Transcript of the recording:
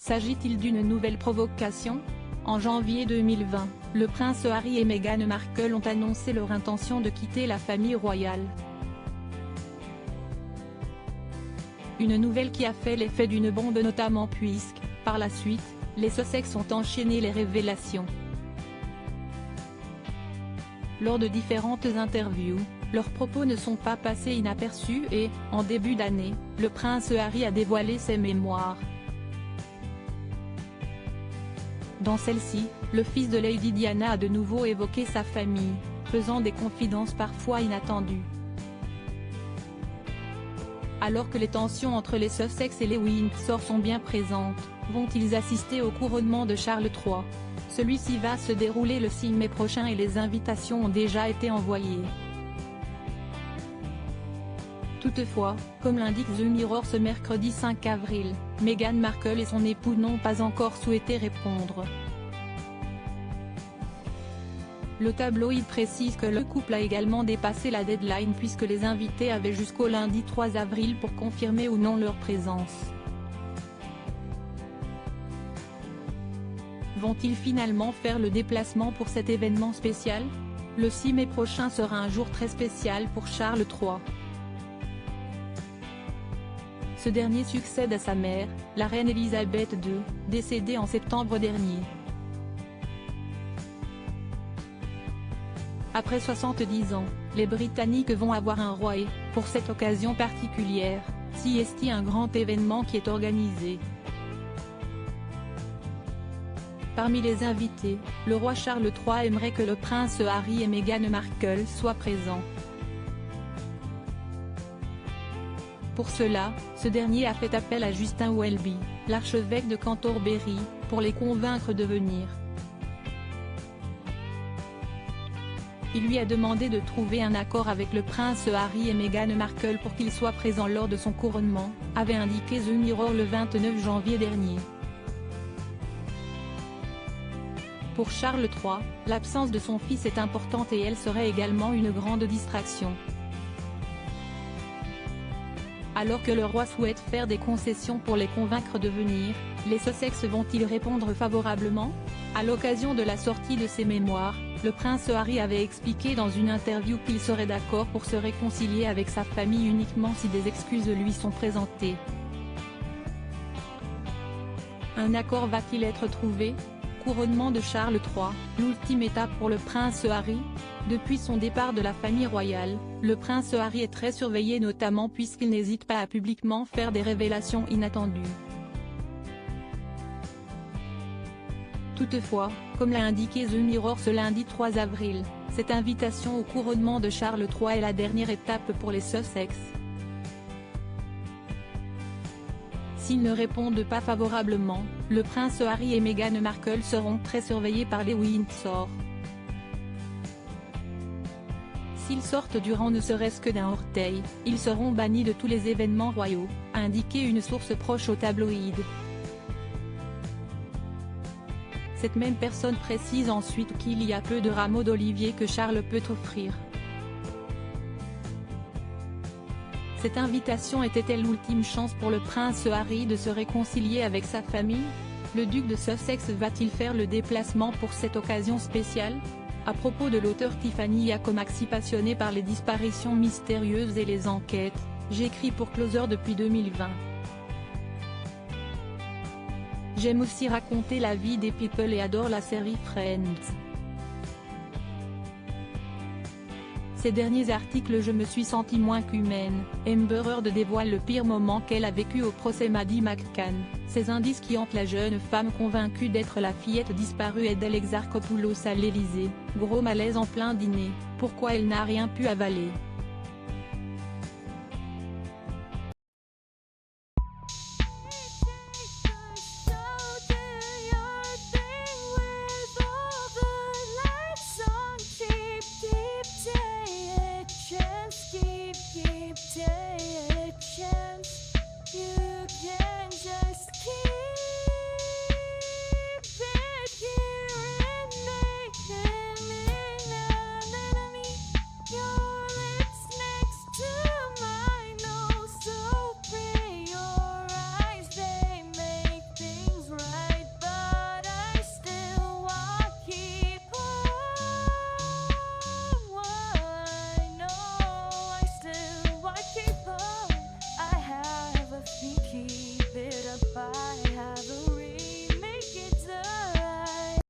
S'agit-il d'une nouvelle provocation ? En janvier 2020, le prince Harry et Meghan Markle ont annoncé leur intention de quitter la famille royale. Une nouvelle qui a fait l'effet d'une bombe notamment puisque, par la suite, les Sussex ont enchaîné les révélations. Lors de différentes interviews, leurs propos ne sont pas passés inaperçus et, en début d'année, le prince Harry a dévoilé ses mémoires. Dans celle-ci, le fils de Lady Diana a de nouveau évoqué sa famille, faisant des confidences parfois inattendues. Alors que les tensions entre les Sussex et les Windsor sont bien présentes, vont-ils assister au couronnement de Charles III ? Celui-ci va se dérouler le 6 mai prochain et les invitations ont déjà été envoyées. Toutefois, comme l'indique The Mirror ce mercredi 5 avril, Meghan Markle et son époux n'ont pas encore souhaité répondre. Le tabloïd précise que le couple a également dépassé la deadline puisque les invités avaient jusqu'au lundi 3 avril pour confirmer ou non leur présence. Vont-ils finalement faire le déplacement pour cet événement spécial ? Le 6 mai prochain sera un jour très spécial pour Charles III. Ce dernier succède à sa mère, la reine Elisabeth II, décédée en septembre dernier. Après 70 ans, les Britanniques vont avoir un roi et, pour cette occasion particulière, c'est un grand événement qui est organisé. Parmi les invités, le roi Charles III aimerait que le prince Harry et Meghan Markle soient présents. Pour cela, ce dernier a fait appel à Justin Welby, l'archevêque de Canterbury, pour les convaincre de venir. Il lui a demandé de trouver un accord avec le prince Harry et Meghan Markle pour qu'ils soient présents lors de son couronnement, avait indiqué The Mirror le 29 janvier dernier. Pour Charles III, l'absence de son fils est importante et elle serait également une grande distraction. Alors que le roi souhaite faire des concessions pour les convaincre de venir, les Sussex vont-ils répondre favorablement ? À l'occasion de la sortie de ses mémoires, le prince Harry avait expliqué dans une interview qu'il serait d'accord pour se réconcilier avec sa famille uniquement si des excuses lui sont présentées. Un accord va-t-il être trouvé ? Couronnement de Charles III, l'ultime étape pour le prince Harry ? Depuis son départ de la famille royale, le prince Harry est très surveillé notamment puisqu'il n'hésite pas à publiquement faire des révélations inattendues. Toutefois, comme l'a indiqué The Mirror ce lundi 3 avril, cette invitation au couronnement de Charles III est la dernière étape pour les Sussex. S'ils ne répondent pas favorablement, le prince Harry et Meghan Markle seront très surveillés par les Windsor. S'ils sortent du rang ne serait-ce que d'un orteil, ils seront bannis de tous les événements royaux, a indiqué une source proche au tabloïd. Cette même personne précise ensuite qu'il y a peu de rameaux d'olivier que Charles peut offrir. Cette invitation était-elle l'ultime chance pour le prince Harry de se réconcilier avec sa famille ? Le duc de Sussex va-t-il faire le déplacement pour cette occasion spéciale ? À propos de l'auteur Tiffany Yacomaxi passionnée par les disparitions mystérieuses et les enquêtes, j'écris pour Closer depuis 2020. J'aime aussi raconter la vie des people et adore la série Friends. Ces derniers articles je me suis sentie moins qu'humaine. Amber Heard dévoile le pire moment qu'elle a vécu au procès Maddie McCann, ces indices qui hantent la jeune femme convaincue d'être la fillette disparue d'Alexarchopoulos à l'Élysée, gros malaise en plein dîner, pourquoi elle n'a rien pu avaler.